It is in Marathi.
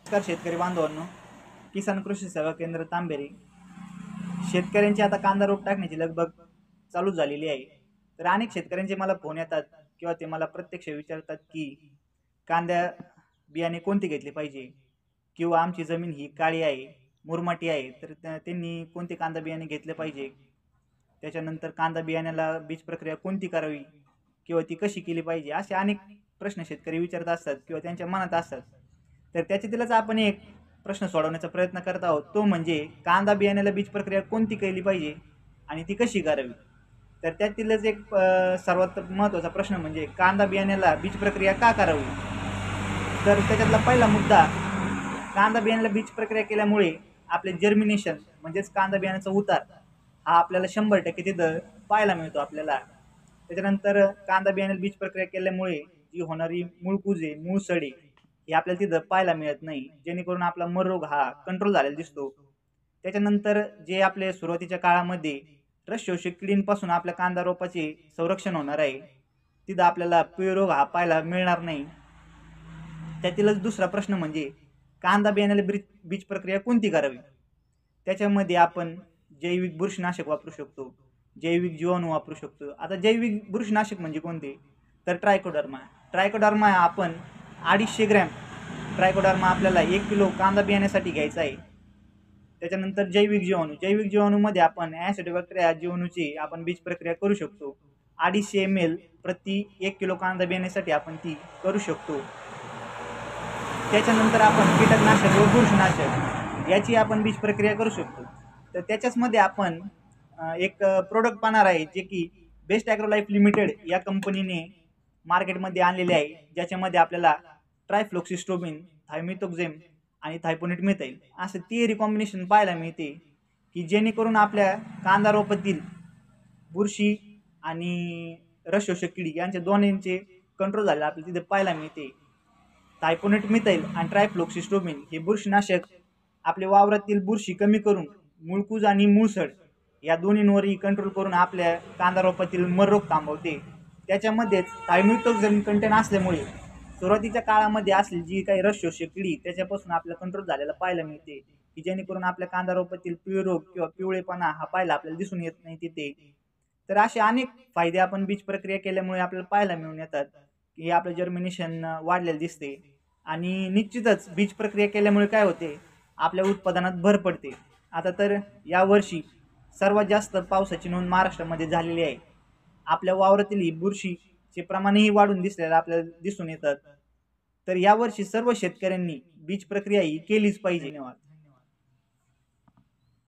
नमस्कार शेतकरी बांधवांनो, किसान कृषी सेवा केंद्र तांबेरी. शेतकऱ्यांची आता कांदा रोप टाकण्याची लगबग चालू झालेली आहे. तर अनेक शेतकऱ्यांचे मला फोन येतात किंवा ते मला प्रत्यक्ष विचारतात की कांद्या बियाणे कोणते घेतले पाहिजे, किंवा आमची जमीन ही काळी आहे, मुरमाटी आहे, तर त्यांनी कोणते कांदा बियाणे घेतले पाहिजे. त्याच्यानंतर कांदा बियाण्याला बीज प्रक्रिया कोणती करावी किंवा ती कशी केली पाहिजे, असे अनेक प्रश्न शेतकरी विचारत असतात किंवा त्यांच्या मनात असतात. तर त्याच्यातीलच आपण एक प्रश्न सोडवण्याचा प्रयत्न करत आहोत, तो म्हणजे कांदा बियाण्याला बीज प्रक्रिया कोणती केली पाहिजे आणि ती कशी करावी. तर त्यातीलच एक सर्वात महत्त्वाचा प्रश्न म्हणजे कांदा बियाण्याला बीज प्रक्रिया का करावी. तर त्याच्यातला पहिला मुद्दा, कांदा बियाण्याला बीज प्रक्रिया केल्यामुळे आपले जर्मिनेशन म्हणजेच कांदा बियाण्याचा उतार हा आपल्याला 100% तिथं पाहायला मिळतो आपल्याला. त्याच्यानंतर कांदा बियाण्याला बीज प्रक्रिया केल्यामुळे जी होणारी मूळकुजे मूळसडे हे आपल्याला तिथं पाहायला मिळत नाही, जेणेकरून आपला मर रोग हा कंट्रोल झालेला दिसतो. त्याच्यानंतर जे आपले सुरुवातीच्या काळामध्ये रस शोषक किडींपासून आपल्या कांदा रोपाचे संरक्षण होणार आहे, तिथं आपल्याला पिवळे रोग हा पाहायला मिळणार नाही. त्यातीलच दुसरा प्रश्न म्हणजे कांदा बियाण्याला बीज प्रक्रिया कोणती करावी. त्याच्यामध्ये आपण जैविक बुरशीनाशक वापरू शकतो, जैविक जीवाणू वापरू शकतो. आता जैविक बुरशीनाशक म्हणजे कोणते, तर ट्रायकोडर्मा आपण 250 ग्रॅम ट्रायकोडर्मा आपल्याला 1 किलो कांदा बियाण्यासाठी घ्यायचा आहे. त्याच्यानंतर जैविक जीवाणूमध्ये आपण ॲसिडोबॅक्टेरिया जीवाणूची आपण बीज प्रक्रिया करू शकतो. 250 ml प्रति 1 किलो कांदा बियाण्यासाठी आपण ती करू शकतो. त्याच्यानंतर आपण कीटकनाशक व बुरशीनाशक याची आपण बीज प्रक्रिया करू शकतो. तर त्याच्याचमध्ये आपण एक प्रोडक्ट पाहणार आहे, जे की बेस्ट ॲग्रोलाईफ लिमिटेड या कंपनीने मार्केटमध्ये आणलेले आहे, ज्याच्यामध्ये आपल्याला ट्रायफ्लोक्सिस्ट्रोबिन, थायमिथोक्झेम आणि थायपोनेट मिथाइल असे 3 कॉम्बिनेशन पाहायला मिळते, की जेणेकरून आपल्या कांदा रोपातील बुरशी आणि रस शोषक किडी यांच्या दोन्हींचे कंट्रोल झाले आपल्याला तिथे पाहायला मिळते. थायपोनेट मिथाइल आणि ट्रायफ्लोक्सिस्ट्रोबिन हे बुरशीनाशक आपल्या वावरातील बुरशी कमी करून मूळकूज आणि मूळसड या दोन्हींवरही कंट्रोल करून आपल्या कांदा रोपातील मर रोग थांबवते. त्याच्यामध्येच थायमिथोक्झेम कंटेन असल्यामुळे सुरुवातीच्या काळामध्ये असलेली जी काही रस शोषक किडी त्याच्यापासून आपल्याला कंट्रोल झालेला पाहायला मिळते, की जेणेकरून आपल्या कांदा रोपातील पिवळे रोग किंवा पिवळेपणा हा पाहायला आपल्याला दिसून येत नाही तिथे. तर असे अनेक फायदे आपण बीज प्रक्रिया केल्यामुळे आपल्याला पाहायला मिळून येतात, की आपलं जर्मिनेशन वाढलेलं दिसते. आणि निश्चितच बीज प्रक्रिया केल्यामुळे काय होते, आपल्या उत्पादनात भर पडते. आता तर यावर्षी सर्वात जास्त पावसाची नोंद महाराष्ट्रामध्ये झालेली आहे. आपल्या वावरातील ही बुरशीचे प्रमाणही वाढून दिसलेलं आपल्याला दिसून येतात. तर यावर्षी सर्व शेतकऱ्यांनी बीज प्रक्रिया ही केलीच पाहिजे. धन्यवाद.